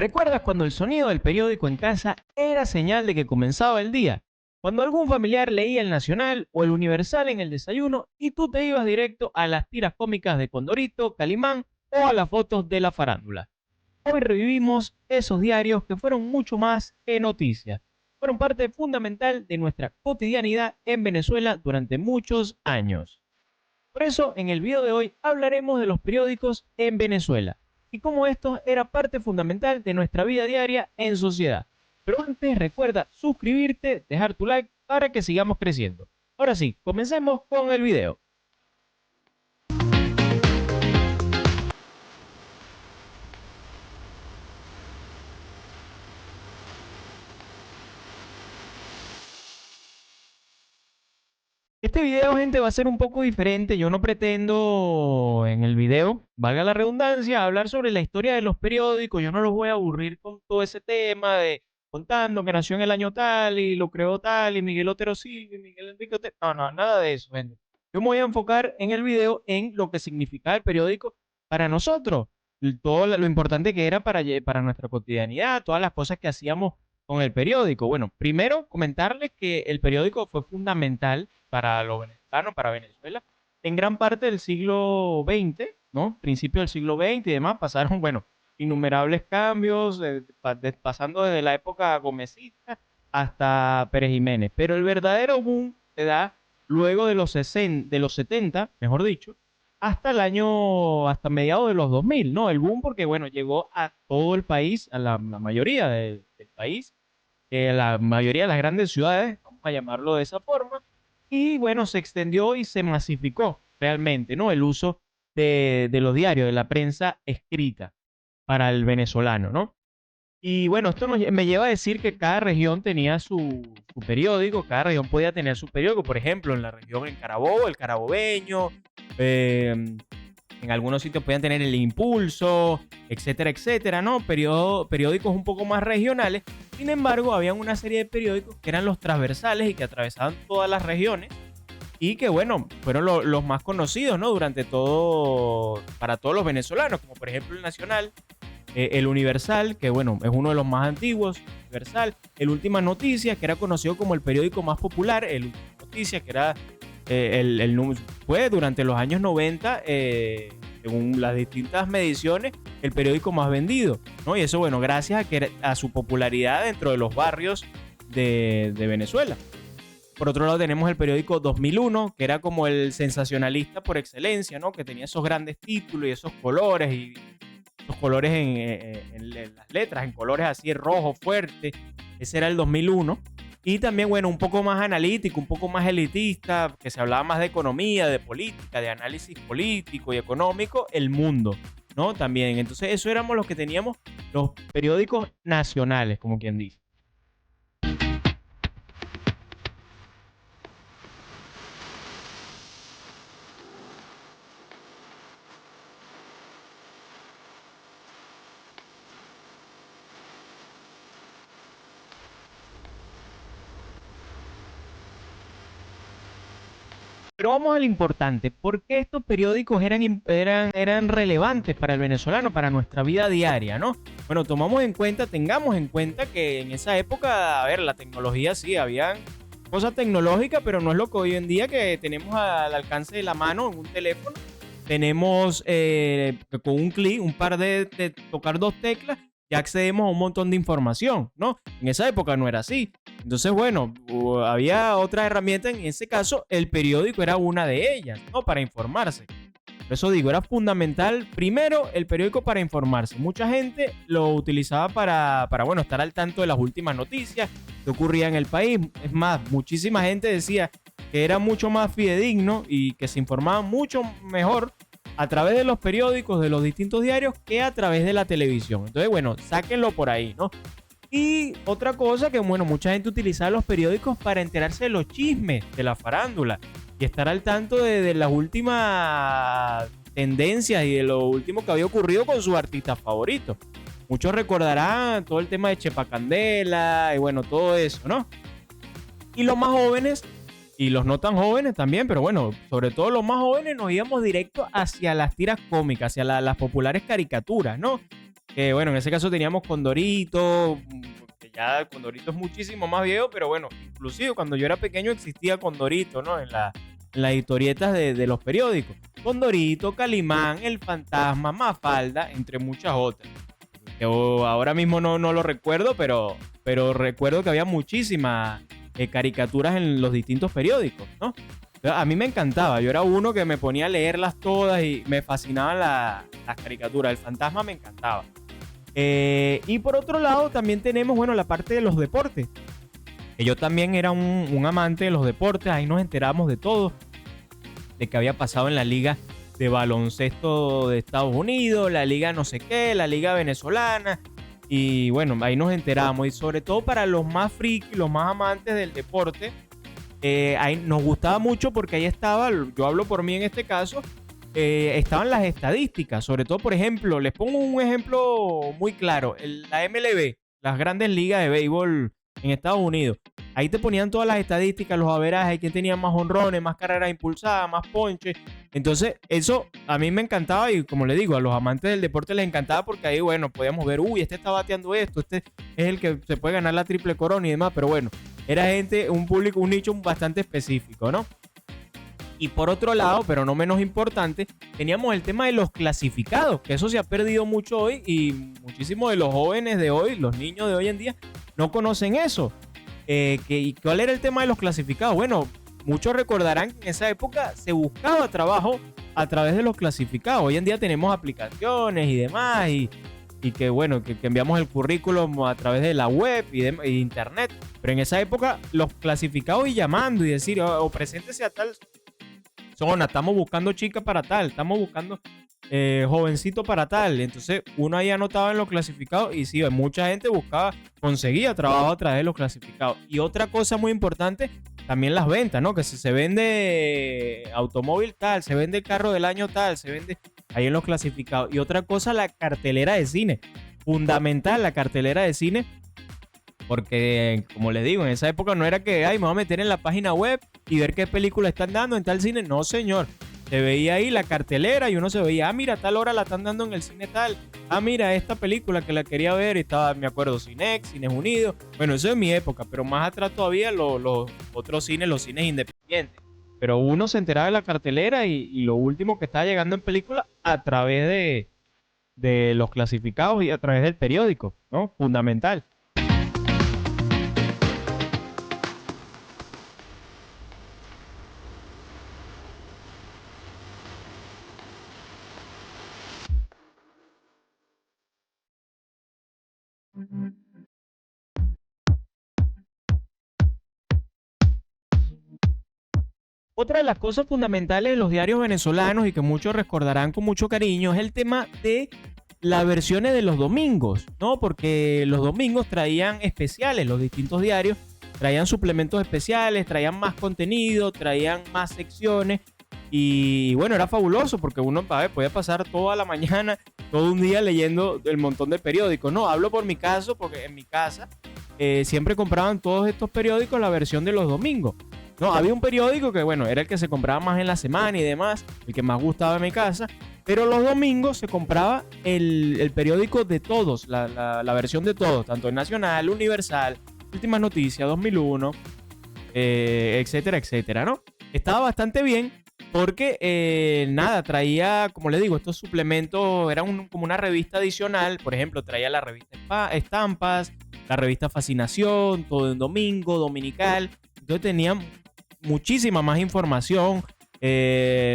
¿Recuerdas cuando el sonido del periódico en casa era señal de que comenzaba el día? Cuando algún familiar leía el Nacional o el Universal en el desayuno y tú te ibas directo a las tiras cómicas de Condorito, Calimán o a las fotos de la farándula. Hoy revivimos esos diarios que fueron mucho más que noticias. Fueron parte fundamental de nuestra cotidianidad en Venezuela durante muchos años. Por eso, en el video de hoy hablaremos de los periódicos en Venezuela y cómo esto era parte fundamental de nuestra vida diaria en sociedad. Pero antes recuerda suscribirte, dejar tu like para que sigamos creciendo. Ahora sí, comencemos con el video. Este video, gente, va a ser un poco diferente. Yo no pretendo en el video, valga la redundancia, hablar sobre la historia de los periódicos. Yo no los voy a aburrir con todo ese tema de contando que nació en el año tal y lo creó tal y Miguel Otero Silva y Miguel Enrique Otero. No, no, nada de eso, gente. Yo me voy a enfocar en el video en lo que significaba el periódico para nosotros. Todo lo importante que era para nuestra cotidianidad, todas las cosas que hacíamos con el periódico. Bueno, primero comentarles que el periódico fue fundamental para los venezolanos, para Venezuela, en gran parte del siglo XX, ¿no? Principio del siglo XX y demás, pasaron, bueno, innumerables cambios, pasando desde la época gomesista hasta Pérez Jiménez. Pero el verdadero boom se da luego de los 60, de los 70, mejor dicho, hasta mediados de los 2000, ¿no? El boom porque, bueno, llegó a todo el país, a la mayoría del país, la mayoría de las grandes ciudades, vamos a llamarlo de esa forma, y bueno, se extendió y se masificó realmente, ¿no? El uso de los diarios, de la prensa escrita para el venezolano, ¿no? Y bueno, esto me lleva a decir que cada región tenía su periódico, cada región podía tener su periódico. Por ejemplo, en la región en Carabobo, el carabobeño, en algunos sitios podían tener el Impulso, etcétera, etcétera, ¿no? Periódicos un poco más regionales. Sin embargo, había una serie de periódicos que eran los transversales y que atravesaban todas las regiones y que, bueno, fueron los más conocidos, ¿no? Para todos los venezolanos, como por ejemplo el Nacional, el Universal, que bueno, es uno de los más antiguos, Universal, el Última Noticia, que era conocido como el periódico más popular, el Última Noticia, que era fue durante los años 90, según las distintas mediciones, el periódico más vendido, ¿no? Y eso, bueno, gracias a su popularidad dentro de los barrios de Venezuela. Por otro lado tenemos el periódico 2001, que era como el sensacionalista por excelencia, ¿no? Que tenía esos grandes títulos y esos colores en las letras, en colores así rojo, fuerte. Ese era el 2001. Y también, bueno, un poco más analítico, un poco más elitista, que se hablaba más de economía, de política, de análisis político y económico, El Mundo, ¿no? También. Entonces, eso éramos los que teníamos los periódicos nacionales, como quien dice. Pero vamos a lo importante. ¿Por qué estos periódicos eran relevantes para el venezolano, para nuestra vida diaria, ¿no? Bueno, tengamos en cuenta que en esa época, a ver, la tecnología sí, habían cosas tecnológicas, pero no es lo que hoy en día que tenemos al alcance de la mano en un teléfono. Tenemos con un clic, de tocar dos teclas, ya accedemos a un montón de información, ¿no? En esa época no era así. Entonces, bueno, había otra herramienta, en ese caso, el periódico era una de ellas, ¿no? Para informarse. Por eso digo, era fundamental, primero, el periódico para informarse. Mucha gente lo utilizaba bueno, estar al tanto de las últimas noticias que ocurría en el país. Es más, muchísima gente decía que era mucho más fidedigno y que se informaba mucho mejor a través de los periódicos, de los distintos diarios, que a través de la televisión. Entonces, bueno, sáquenlo por ahí, ¿no? Y otra cosa que, bueno, mucha gente utilizaba los periódicos para enterarse de los chismes de la farándula y estar al tanto de las últimas tendencias y de lo último que había ocurrido con sus artistas favoritos. Muchos recordarán todo el tema de Chepa Candela y bueno, todo eso, ¿no? Y los más jóvenes y los no tan jóvenes también, pero bueno, sobre todo los más jóvenes nos íbamos directo hacia las tiras cómicas, hacia las populares caricaturas, ¿no? que bueno, en ese caso teníamos Condorito, que ya Condorito es muchísimo más viejo, pero bueno, inclusive cuando yo era pequeño existía Condorito, ¿no? En las historietas de los periódicos. Condorito, Calimán, El Fantasma, Mafalda, entre muchas otras. Yo ahora mismo no lo recuerdo, pero recuerdo que había muchísimas caricaturas en los distintos periódicos, ¿no? A mí me encantaba, yo era uno que me ponía a leerlas todas y me fascinaban las caricaturas. El Fantasma me encantaba. Y por otro lado también tenemos, bueno, la parte de los deportes. Que yo también era un amante de los deportes, ahí nos enteramos de todo, de qué había pasado en la liga de baloncesto de Estados Unidos, la liga no sé qué, la liga venezolana, y bueno, ahí nos enteramos, y sobre todo para los más friki, los más amantes del deporte, ahí nos gustaba mucho porque ahí estaba, yo hablo por mí en este caso, estaban las estadísticas, sobre todo, por ejemplo, les pongo un ejemplo muy claro, la MLB, las grandes ligas de béisbol en Estados Unidos. Ahí te ponían todas las estadísticas, los averajes, quién tenía más honrones, más carreras impulsadas, más ponches. Entonces, eso a mí me encantaba y como le digo, a los amantes del deporte les encantaba porque ahí, bueno, podíamos ver, uy, este está bateando esto, este es el que se puede ganar la triple corona y demás, pero bueno, era gente, un público, un nicho bastante específico, ¿no? Y por otro lado, pero no menos importante, teníamos el tema de los clasificados, que eso se ha perdido mucho hoy y muchísimos de los jóvenes de hoy, los niños de hoy en día, no conocen eso. ¿Y cuál era el tema de los clasificados? Bueno, muchos recordarán que en esa época se buscaba trabajo a través de los clasificados. Hoy en día tenemos aplicaciones y demás, y que bueno, que enviamos el currículum a través de la web y de internet. Pero en esa época, los clasificados y llamando y decir, o preséntese a tal zona, estamos buscando chica para tal, estamos buscando jovencito para tal. Entonces uno ahí anotaba en los clasificados y sí, mucha gente buscaba, conseguía trabajo a través de los clasificados. Y otra cosa muy importante, también las ventas, ¿no? Que si se vende automóvil tal, se vende el carro del año tal, se vende ahí en los clasificados. Y otra cosa, la cartelera de cine. Fundamental la cartelera de cine. Porque, como les digo, en esa época no era que, ay, me voy a meter en la página web y ver qué película están dando en tal cine. No, señor. Se veía ahí la cartelera y uno se veía, ah, mira, tal hora la están dando en el cine tal. Ah, mira, esta película que la quería ver, estaba, me acuerdo, Cinex, Cines Unidos. Bueno, eso es mi época, pero más atrás todavía los otros cines, los cines independientes. Pero uno se enteraba de la cartelera y lo último que estaba llegando en película a través de los clasificados y a través del periódico, ¿no? Fundamental. Otra de las cosas fundamentales de los diarios venezolanos y que muchos recordarán con mucho cariño es el tema de las versiones de los domingos, ¿no? Porque los domingos traían especiales, los distintos diarios traían suplementos especiales, traían más contenido, traían más secciones y bueno, era fabuloso porque uno podía pasar toda la mañana, todo un día leyendo el montón de periódicos. No, hablo por mi caso porque en mi casa siempre compraban todos estos periódicos la versión de los domingos. No, había un periódico que, bueno, era el que se compraba más en la semana y demás, el que más gustaba en mi casa, pero los domingos se compraba el periódico de todos, la versión de todos, tanto el Nacional, Universal, Últimas Noticias, 2001, etcétera, etcétera, ¿no? Estaba bastante bien porque, nada, traía, como le digo, estos suplementos, era como una revista adicional, por ejemplo, traía la revista Estampas, la revista Fascinación, Todo en Domingo, Dominical, entonces tenían muchísima más información,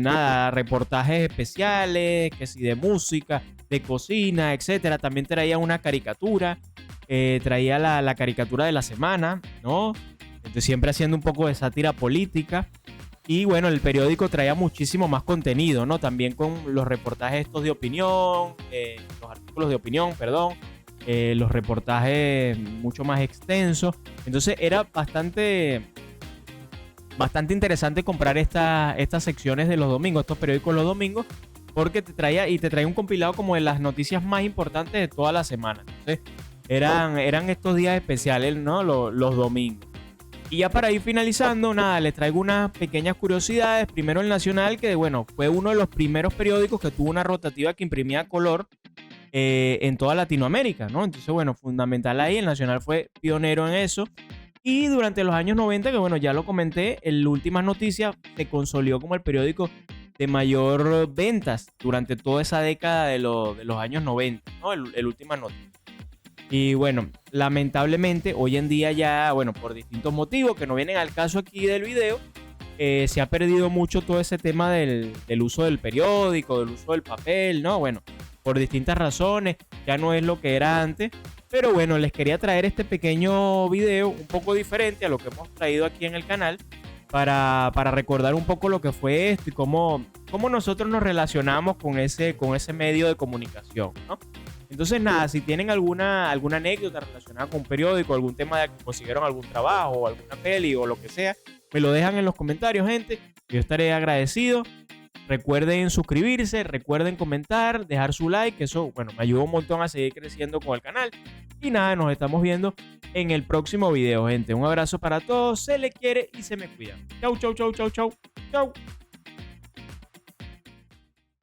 nada, reportajes especiales, que si de música, de cocina, etcétera. También traía una caricatura, traía la caricatura de la semana, ¿no? Entonces siempre haciendo un poco de sátira política. Y bueno, el periódico traía muchísimo más contenido, ¿no? También con los reportajes estos de opinión, los artículos de opinión, perdón, los reportajes mucho más extensos. Entonces era bastante interesante comprar estas secciones de los domingos, estos periódicos los domingos, porque te traía un compilado como de las noticias más importantes de toda la semana. Entonces, eran estos días especiales, ¿no? Los domingos. Y ya para ir finalizando, nada, les traigo unas pequeñas curiosidades. Primero el Nacional, que bueno, fue uno de los primeros periódicos que tuvo una rotativa que imprimía color. en toda Latinoamérica, ¿no? Entonces, bueno, fundamental ahí, el Nacional fue pionero en eso. Y durante los años 90, que bueno, ya lo comenté, el Últimas Noticias se consolidó como el periódico de mayor ventas durante toda esa década de los años 90, ¿no? El Últimas Noticias. Y bueno, lamentablemente hoy en día ya, bueno, por distintos motivos que no vienen al caso aquí del video, se ha perdido mucho todo ese tema del uso del periódico, del uso del papel, ¿no? Bueno, por distintas razones, ya no es lo que era antes. Pero bueno, les quería traer este pequeño video un poco diferente a lo que hemos traído aquí en el canal para recordar un poco lo que fue esto y cómo nosotros nos relacionamos con ese medio de comunicación, ¿no? Entonces, nada, si tienen alguna anécdota relacionada con un periódico, algún tema de que consiguieron algún trabajo o alguna peli o lo que sea, me lo dejan en los comentarios, gente. Yo estaré agradecido. Recuerden suscribirse, recuerden comentar, dejar su like, que eso, bueno, me ayuda un montón a seguir creciendo con el canal. Y nada, nos estamos viendo en el próximo video, gente. Un abrazo para todos, se le quiere y se me cuida. Chau, chau, chau, chau, chau. Chau.